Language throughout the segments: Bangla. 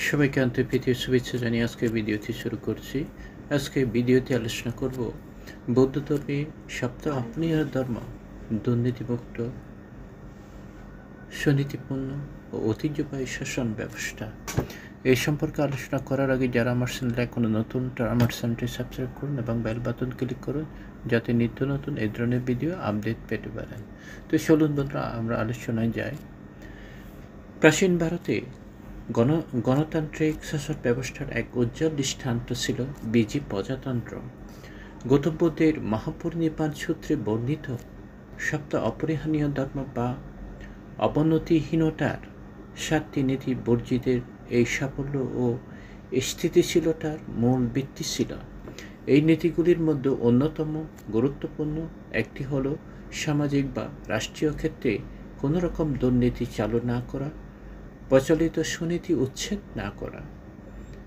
সবাইকে আন্তরিক শুভেচ্ছা জানিয়ে আজকে ভিডিওটি শুরু করছি। আজকে ভিডিওতে আলোচনা করব বৌদ্ধ ধর্মে সপ্তম আপনীয় ধর্ম, দুর্নীতিমুক্ত, সুনীতিপূর্ণ ও ঐতিহ্যবাহী শাসন ব্যবস্থা। এই সম্পর্কে আলোচনা করার আগে যারা আমার চ্যানেলে এখনো নতুন, তারা আমার চ্যানেলটি সাবস্ক্রাইব করুন এবং বেল বাটন ক্লিক করুন, যাতে নিত্য নতুন এই ধরনের ভিডিও আপডেট পেতে পারেন। তো চলুন বন্ধুরা, আমরা আলোচনায় যাই। প্রাচীন ভারতে গণতান্ত্রিক শাসন ব্যবস্থার এক উজ্জ্বল দৃষ্টান্ত ছিল বেজি প্রজাতন্ত্র। গৌতম বুদ্ধের মহাপরিনির্বাণ সূত্রে বর্ণিত সপ্তম অপরিহার্য ধর্ম বা অবনতিহীনতার 7টি নীতি বর্জিতের এই সাফল্য ও স্থিতিশীলতার মূল ভিত্তি ছিল। এই নীতিগুলির মধ্যে অন্যতম গুরুত্বপূর্ণ একটি হল সামাজিক বা রাষ্ট্রীয় ক্ষেত্রে কোনো রকম দুর্নীতি চালু না করা, প্রচলিত সুনীতি উচ্ছেদ না করা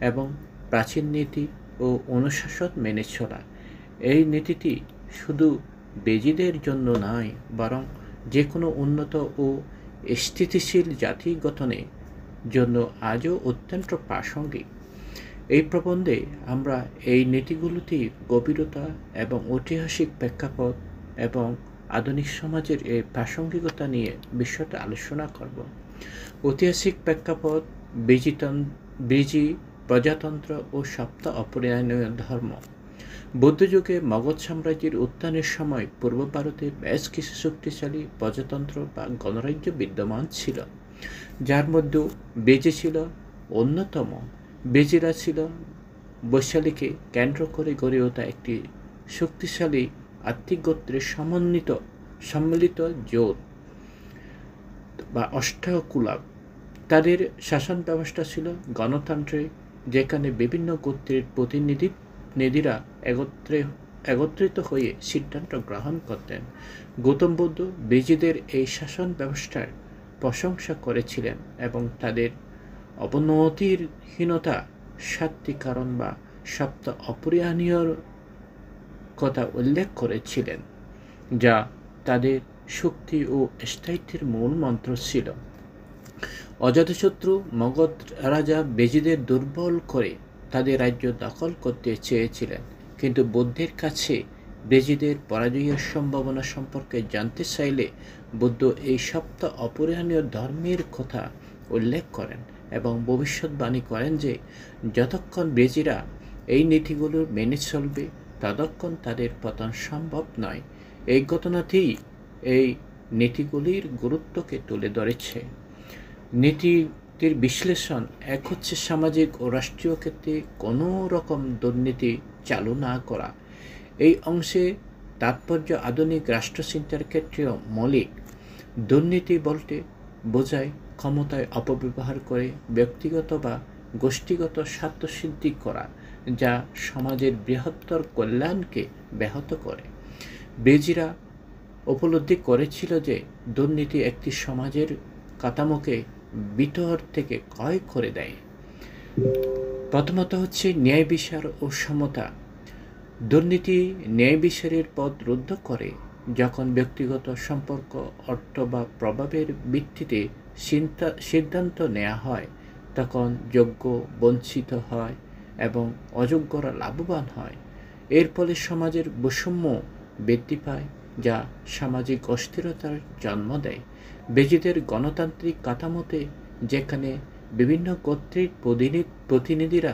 এবং প্রাচীন নীতি ও অনুশাসন মেনে চলা। এই নীতিটি শুধু বেজিদের জন্য নয়, বরং যে কোনো উন্নত ও স্থিতিশীল জাতি গঠনের জন্য আজও অত্যন্ত প্রাসঙ্গিক। এই প্রবন্ধে আমরা এই নীতিগুলোটির গভীরতা এবং ঐতিহাসিক প্রেক্ষাপট এবং আধুনিক সমাজের এই প্রাসঙ্গিকতা নিয়ে বিশদ আলোচনা করব। ঐতিহাসিক প্রেক্ষাপট: বেজি প্রজাতন্ত্র ও সপ্তম অপরিহার্য ধর্ম। বৌদ্ধযুগে মগধ সাম্রাজ্যের উত্থানের সময় পূর্ব ভারতে বেশ কিছু শক্তিশালী প্রজাতন্ত্র বা গণরাজ্য বিদ্যমান ছিল, যার মধ্যে বেজি ছিল অন্যতম। বেজিরা ছিল বৈশালীকে কেন্দ্র করে গড়ে ওঠা একটি শক্তিশালী আর্থিক গোত্রের সম্মিলিত জোট বা অষ্টকুলাব। তাদের শাসন ব্যবস্থা ছিল গণতান্ত্রিক, যেখানে বিভিন্ন গোত্রের প্রতিনিধিরা একত্রিত হয়ে সিদ্ধান্ত গ্রহণ করতেন। গৌতম বুদ্ধ বেজিদের এই শাসন ব্যবস্থার প্রশংসা করেছিলেন এবং তাদের অবনতিহীনতা 7টি কারণ বা সপ্তম অপরিহার্যর কথা উল্লেখ করেছিলেন, যা তাদের শক্তি ও স্থায়িত্বের মূল মন্ত্র ছিল। অজাতশত্রু মগধ রাজা বেজিদের দুর্বল করে তাদের রাজ্য দখল করতে চেয়েছিলেন, কিন্তু বুদ্ধের কাছে বেজিদের পরাজয়ের সম্ভাবনা সম্পর্কে জানতে চাইলে বুদ্ধ এই সপ্তম অপরিহার্য ধর্মের কথা উল্লেখ করেন এবং ভবিষ্যৎবাণী করেন যে যতক্ষণ বেজিরা এই নীতিগুলো মেনে চলবে, ততক্ষণ তাদের পতন সম্ভব নয়। এই ঘটনাতেই এই নীতিগুলির গুরুত্বকে তুলে ধরেছে। নীতির বিশ্লেষণ: এক হচ্ছে সামাজিক ও রাষ্ট্রীয় ক্ষেত্রে কোনো রকম দুর্নীতি চালু না করা। এই অংশে তাৎপর্য আধুনিক রাষ্ট্রচিন্তার ক্ষেত্রেও মৌলিক। দুর্নীতি বলতে বোঝায় ক্ষমতায় অপব্যবহার করে ব্যক্তিগত বা গোষ্ঠীগত স্বার্থসিদ্ধি করা, যা সমাজের বৃহত্তর কল্যাণকে ব্যাহত করে। বেজিরা উপলব্ধি করেছিল যে দুর্নীতি একটি সমাজের কাঠামোকে ভিতর থেকে ক্ষয় করে দেয়। প্রথমত হচ্ছে ন্যায় বিচার ও সমতা। দুর্নীতি ন্যায় বিচারের পথ রুদ্ধ করে। যখন ব্যক্তিগত সম্পর্ক, অর্থ বা প্রভাবের ভিত্তিতে সিদ্ধান্ত নেওয়া হয়, তখন যোগ্য বঞ্চিত হয় এবং অযোগ্যরা লাভবান হয়। এর ফলে সমাজের বৈষম্য বৃদ্ধি পায়, যা সামাজিক অস্থিরতার জন্ম দেয়। বেজিদের গণতান্ত্রিক কাঠামোতে, যেখানে বিভিন্ন গোত্রের প্রতিনিধিরা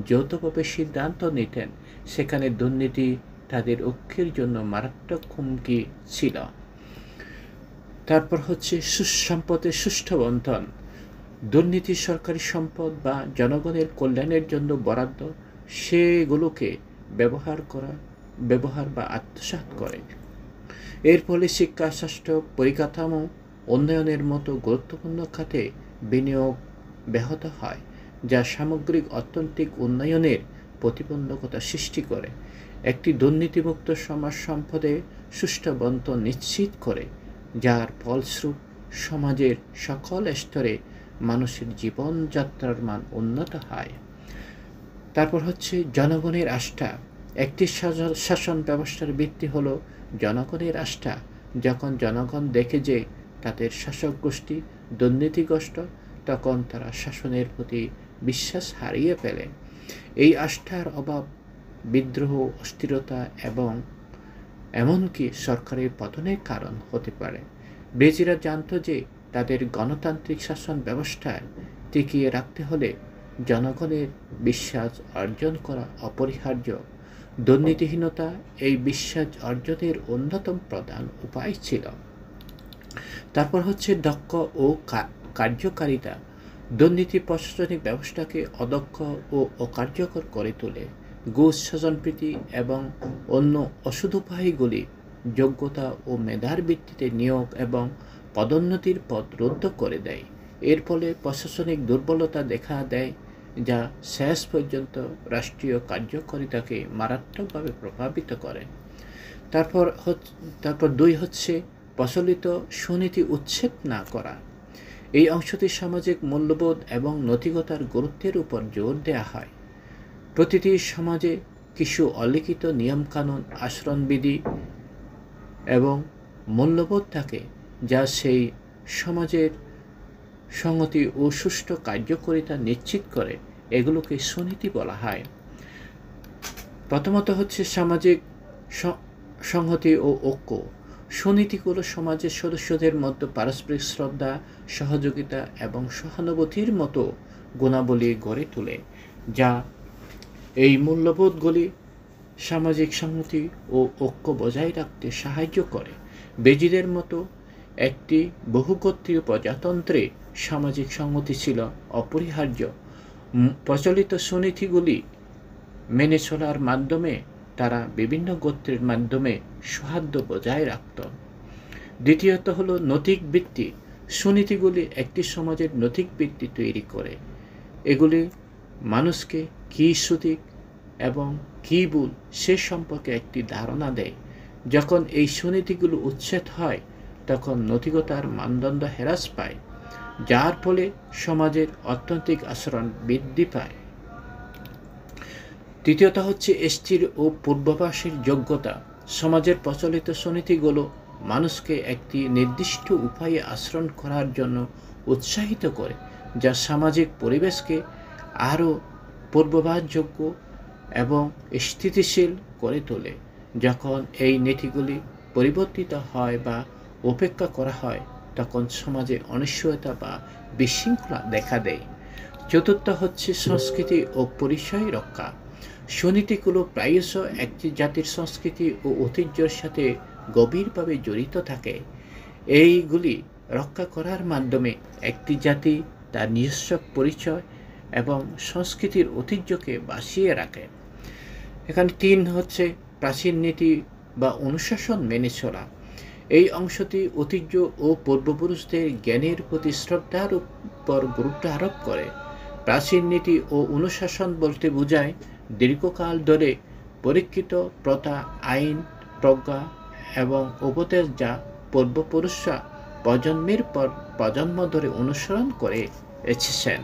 যৌথভাবে সিদ্ধান্ত নিতেন, সেখানে দুর্নীতি তাদের ঐক্যের জন্য মারাত্মক হুমকি ছিল। তারপর হচ্ছে সম্পদের সুষ্ঠু বণ্টন। দুর্নীতি সরকারি সম্পদ বা জনগণের কল্যাণের জন্য বরাদ্দ, সেগুলোকে ব্যবহার বা আত্মসাৎ করে। এর ফলে শিক্ষা, স্বাস্থ্য, পরিকাঠামো উন্নয়নের মতো গুরুত্বপূর্ণ খাতে বিনিয়োগ ব্যাহত হয়, যা সামগ্রিক অর্থনৈতিক উন্নয়নের প্রতিবন্ধকতা সৃষ্টি করে। একটি দুর্নীতিমুক্ত সমাজ সম্পদে সুষ্ঠু বণ্টন নিশ্চিত করে, যার ফলস্বরূপ সমাজের সকল স্তরে মানুষের জীবনযাত্রার মান উন্নত হয়। তারপর হচ্ছে জনগণের আস্থা। একটি শাসন ব্যবস্থার ভিত্তি হল জনগণের আস্থা। যখন জনগণ দেখে যে তাদের শাসক গোষ্ঠী দুর্নীতিগ্রস্ত, তখন তারা শাসনের প্রতি বিশ্বাস হারিয়ে ফেলে। এই আস্থার অভাব বিদ্রোহ, অস্থিরতা এবং এমনকি সরকারের পতনের কারণ হতে পারে। ব্রেজিরা জানত যে তাদের গণতান্ত্রিক শাসন ব্যবস্থায় টিকিয়ে রাখতে হলে জনগণের বিশ্বাস অর্জন করা অপরিহার্য। দুর্নীতিহীনতা এই বিশ্বাস অর্জনের অন্যতম প্রধান উপায় ছিল। তারপর হচ্ছে দক্ষ ও কার্যকারিতা। দুর্নীতি প্রশাসনিক ব্যবস্থাকে অদক্ষ ও অকার্যকর করে তোলে। ঘুষ, স্বজনপ্রীতি এবং অন্য অসৎ উপায়গুলি যোগ্যতা ও মেধার ভিত্তিতে নিয়োগ এবং পদোন্নতির পথ রুদ্ধ করে দেয়। এর ফলে প্রশাসনিক দুর্বলতা দেখা দেয়, যা শেষ পর্যন্ত রাষ্ট্রীয় কার্যকারিতাকে মারাত্মকভাবে প্রভাবিত করে। তারপর 2 হচ্ছে প্রচলিত সুনীতি উচ্ছেদ না করা। এই অংশটি সামাজিক মূল্যবোধ এবং নৈতিকতার গুরুত্বের উপর জোর দেওয়া হয়। প্রতিটি সমাজে কিছু অলিখিত নিয়মকানুন, আচরণবিধি এবং মূল্যবোধ থাকে, যা সেই সমাজের সংহতি ও সুষ্ঠু কার্যকারিতা নিশ্চিত করে। এগুলোকে সুনীতি বলা হয়। প্রথমত হচ্ছে সামাজিক সংহতি ও ঐক্য। সুনীতিগুলো সমাজের সদস্যদের মধ্যে পারস্পরিক শ্রদ্ধা, সহযোগিতা এবং সহানুভূতির মতো গুণাবলী গড়ে তোলে, যা এই মূল্যবোধগুলি সামাজিক সংহতি ও ঐক্য বজায় রাখতে সাহায্য করে। বেজিদের মতো একটি বহুগোত্রীয় প্রজাতন্ত্রে সামাজিক সংহতি ছিল অপরিহার্য। প্রচলিত সুনীতিগুলি মেনে চলার মাধ্যমে তারা বিভিন্ন গোত্রের মাধ্যমে সৌহার্দ্য বজায় রাখত। দ্বিতীয়ত হলো নৈতিক ভিত্তি। সুনীতিগুলি একটি সমাজের নৈতিক ভিত্তি তৈরি করে। এগুলি মানুষকে কী সঠিক এবং কী ভুল সে সম্পর্কে একটি ধারণা দেয়। যখন এই সুনীতিগুলো উচ্ছেদ হয়, তখন নৈতিকতার মানদণ্ড হ্রাস পায়, যার ফলে সমাজের অর্থনৈতিক আচরণ বৃদ্ধি পায়। তৃতীয়ত হচ্ছে স্থির ও পূর্বাভাসের যোগ্যতা। সমাজের প্রচলিত সুনীতিগুলো মানুষকে একটি নির্দিষ্ট উপায়ে আচরণ করার জন্য উৎসাহিত করে, যা সামাজিক পরিবেশকে আরও পূর্বাভাসযোগ্য এবং স্থিতিশীল করে তোলে। যখন এই নীতিগুলি পরিবর্তিত হয় বা উপেক্ষা করা হয়, তখন সমাজে অনিশ্চয়তা বা বিশৃঙ্খলা দেখা দেয়। চতুর্থ হচ্ছে সংস্কৃতি ও পরিচয় রক্ষা। সুনীতিগুলো প্রায়শ একটি জাতির সংস্কৃতি ও ঐতিহ্যের সাথে গভীরভাবে জড়িত থাকে। এইগুলি রক্ষা করার মাধ্যমে একটি জাতি তার নিজস্ব পরিচয় এবং সংস্কৃতির ঐতিহ্যকে বাঁচিয়ে রাখে। এখানে 3 হচ্ছে প্রাচীন নীতি বা অনুশাসন মেনে চলা। এই অংশটি ঐতিহ্য ও পূর্বপুরুষদের জ্ঞানের প্রতি শ্রদ্ধার উপর গুরুত্ব আরোপ করে। প্রাচীন নীতি ও অনুশাসন বলতে বোঝায় দীর্ঘকাল ধরে পরীক্ষিত প্রথা, আইন, প্রজ্ঞা এবং উপদেশ, যা পূর্বপুরুষরা প্রজন্মের পর প্রজন্ম ধরে অনুসরণ করে এসেছেন।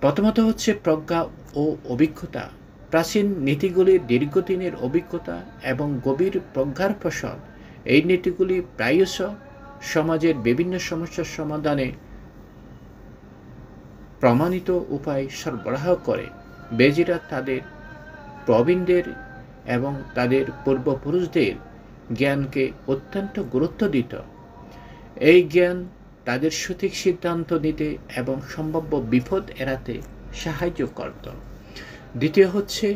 প্রথমত হচ্ছে প্রজ্ঞা ও অভিজ্ঞতা। প্রাচীন নীতিগুলি দীর্ঘদিনের অভিজ্ঞতা এবং গভীর প্রজ্ঞার ফসল। এই নীতিগুলি প্রায়শ সমাজের বিভিন্ন সমস্যার সমাধানে প্রমাণিত উপায় সরবরাহ করে। বেজিরা তাদের প্রবীণদের এবং তাদের পূর্বপুরুষদের জ্ঞানকে অত্যন্ত গুরুত্ব দিত। এই জ্ঞান তাদের সঠিক সিদ্ধান্ত নিতে এবং সম্ভাব্য বিপদ এড়াতে সাহায্য করত। দ্বিতীয় হচ্ছে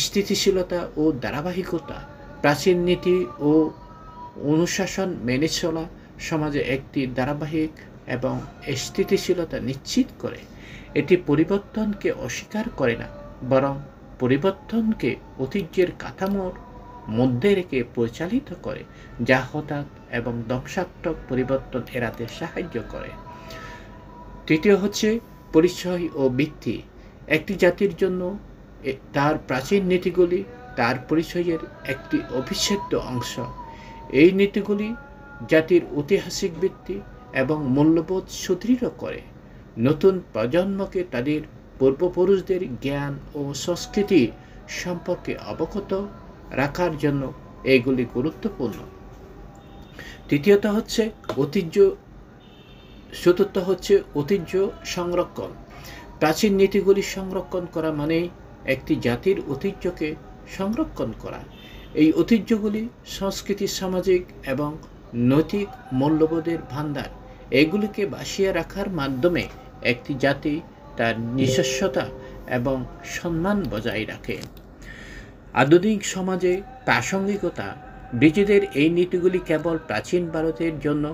স্থিতিশীলতা ও ধারাবাহিকতা। প্রাচীন নীতি ও অনুশাসন মেনে চলা সমাজে একটি ধারাবাহিক এবং স্থিতিশীলতা নিশ্চিত করে। এটি পরিবর্তনকে অস্বীকার করে না, বরং পরিবর্তনকে ঐতিহ্যের কাঠামোর মধ্যে রেখে পরিচালিত করে, যা হঠাৎ এবং ধ্বংসাত্মক পরিবর্তন এড়াতে সাহায্য করে। তৃতীয় হচ্ছে পরিচয় ও ভিত্তি। একটি জাতির জন্য তার প্রাচীন নীতিগুলি তার পরিচয়ের একটি অবিচ্ছেদ্য অংশ। এই নীতিগুলি জাতির ঐতিহাসিক ভিত্তি এবং মূল্যবোধ সুদৃঢ় করে। নতুন প্রজন্মকে তাদের পূর্বপুরুষদের জ্ঞান ও সংস্কৃতি সম্পর্কে অবগত রাখার জন্য এগুলি গুরুত্বপূর্ণ। তৃতীয়ত হচ্ছে ঐতিহ্য চতুর্থ হচ্ছে ঐতিহ্য সংরক্ষণ। প্রাচীন নীতিগুলি সংরক্ষণ করা মানে একটি জাতির ঐতিহ্যকে সংরক্ষণ করা। এই ঐতিহ্যগুলি সংস্কৃতি, সামাজিক এবং নৈতিক মূল্যবোধের ভাণ্ডার। এগুলিকে বাঁচিয়ে রাখার মাধ্যমে একটি জাতি তার নিজস্বতা এবং সম্মান বজায় রাখে। আধুনিক সমাজে প্রাসঙ্গিকতা। ব্রিটিশদের এই নীতিগুলি কেবল প্রাচীন ভারতের জন্য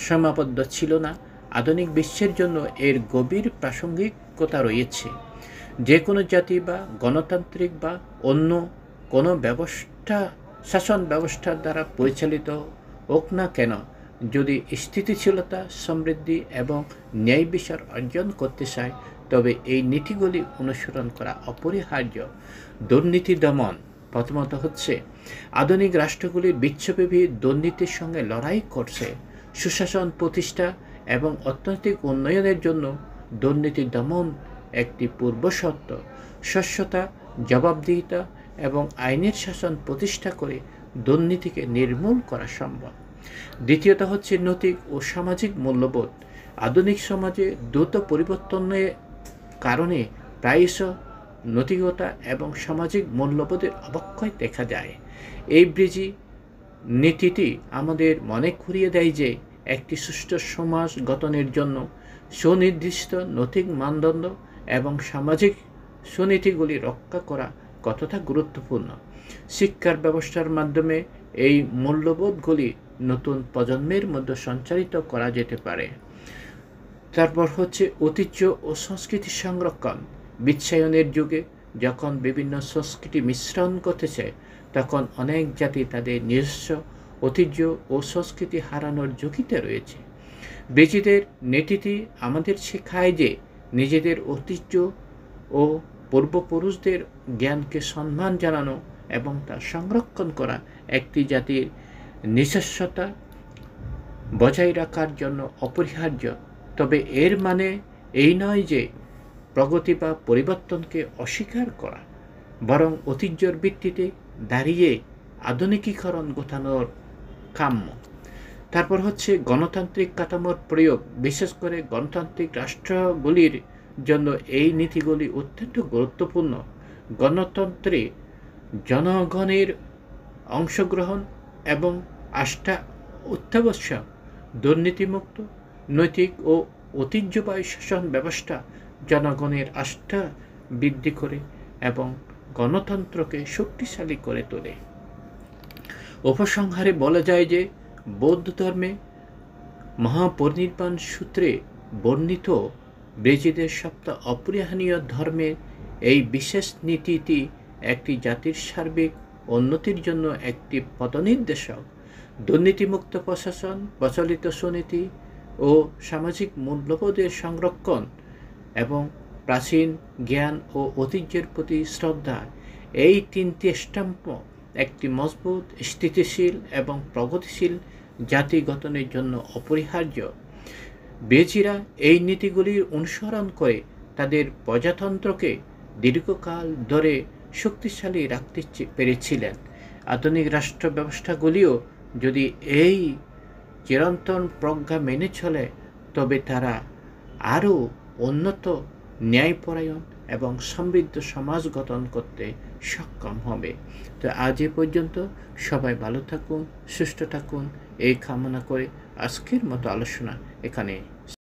সীমাবদ্ধ ছিল না, আধুনিক বিশ্বের জন্য এর গভীর প্রাসঙ্গিকতা রয়েছে। যে কোনো জাতি বা গণতান্ত্রিক বা অন্য কোনো শাসন ব্যবস্থার দ্বারা পরিচালিত হোক না কেন, যদি স্থিতিশীলতা, সমৃদ্ধি এবং ন্যায় বিচার অর্জন করতে চায়, তবে এই নীতিগুলি অনুসরণ করা অপরিহার্য। দুর্নীতি দমন। প্রথমত হচ্ছে আধুনিক রাষ্ট্রগুলির বিশ্বব্যাপী দুর্নীতির সঙ্গে লড়াই করছে। সুশাসন প্রতিষ্ঠা এবং অর্থনৈতিক উন্নয়নের জন্য দুর্নীতি দমন একটি পূর্বশর্ত। স্বচ্ছতা, জবাবদিহিতা এবং আইনের শাসন প্রতিষ্ঠা করে দুর্নীতিকে নির্মূল করা সম্ভব। দ্বিতীয়ত হচ্ছে নৈতিক ও সামাজিক মূল্যবোধ। আধুনিক সমাজে দ্রুত পরিবর্তনের কারণে প্রায়শ নৈতিকতা এবং সামাজিক মূল্যবোধের অবক্ষয় দেখা যায়। এই ব্রিজি নীতিটি আমাদের মনে করিয়ে দেয় যে একটি সুষ্ঠু সমাজ গঠনের জন্য সুনির্দিষ্ট নৈতিক মানদণ্ড এবং সামাজিক সুনীতিগুলি রক্ষা করা কতটা গুরুত্বপূর্ণ। শিক্ষার ব্যবস্থার মাধ্যমে এই মূল্যবোধগুলি নতুন প্রজন্মের মধ্যে সঞ্চারিত করা যেতে পারে। তারপর হচ্ছে ঐতিহ্য ও সংস্কৃতি সংরক্ষণ। বিশ্বায়নের যুগে যখন বিভিন্ন সংস্কৃতি মিশ্রণ ঘটেছে, তখন অনেক জাতি তাদের নিজস্ব ঐতিহ্য ও সংস্কৃতি হারানোর ঝুঁকিতে রয়েছে। ব্রিটিশদের নীতিটি আমাদের শেখায় যে নিজেদের ঐতিহ্য ও পূর্বপুরুষদের জ্ঞানকে সম্মান জানানো এবং তা সংরক্ষণ করা একটি জাতির নিজস্বতা বজায় রাখার জন্য অপরিহার্য। তবে এর মানে এই নয় যে প্রগতি বা পরিবর্তনকে অস্বীকার করা, বরং ঐতিহ্যের ভিত্তিতে দাঁড়িয়ে আধুনিকীকরণ ঘটানোর কাম্য। তারপর হচ্ছে গণতান্ত্রিক কাঠামোর প্রয়োগ। বিশেষ করে গণতান্ত্রিক রাষ্ট্রগুলির জন্য এই নীতিগুলি অত্যন্ত গুরুত্বপূর্ণ। গণতন্ত্রে জনগণের অংশগ্রহণ এবং আস্থা অত্যাবশ্যক। দুর্নীতিমুক্ত, নৈতিক ও ঐতিহ্যবাহী শাসন ব্যবস্থা জনগণের আস্থা বৃদ্ধি করে এবং গণতন্ত্রকে শক্তিশালী করে তোলে। উপসংহারে বলা যায় যে বৌদ্ধ ধর্মে মহাপরিনির্বাণ সূত্রে বর্ণিত ব্রিটিশদের সবচেয়ে অপরিহার্য ধর্মের এই বিশেষ নীতিটি একটি জাতির সার্বিক উন্নতির জন্য একটি পথনির্দেশক। দুর্নীতিমুক্ত প্রশাসন, প্রচলিত সুনীতি ও সামাজিক মূল্যবোধের সংরক্ষণ এবং প্রাচীন জ্ঞান ও ঐতিহ্যের প্রতি শ্রদ্ধা, এই তিনটি স্তম্ভ একটি মজবুত, স্থিতিশীল এবং প্রগতিশীল জাতি গঠনের জন্য অপরিহার্য। ব্রিটিশরা এই নীতিগুলির অনুসরণ করে তাদের প্রজাতন্ত্রকে দীর্ঘকাল ধরে শক্তিশালী রাখতে পেরেছিলেন। আধুনিক রাষ্ট্র ব্যবস্থাগুলিও যদি এই চিরন্তন প্রজ্ঞা মেনে চলে, তবে তারা আরও উন্নত, ন্যায়পরায়ণ এবং সমৃদ্ধ সমাজ গঠন করতে সক্ষম হবে। তো আজ এ পর্যন্ত। সবাই ভালো থাকুন, সুস্থ থাকুন এই কামনা করে আজকের মতো আলোচনা এখানে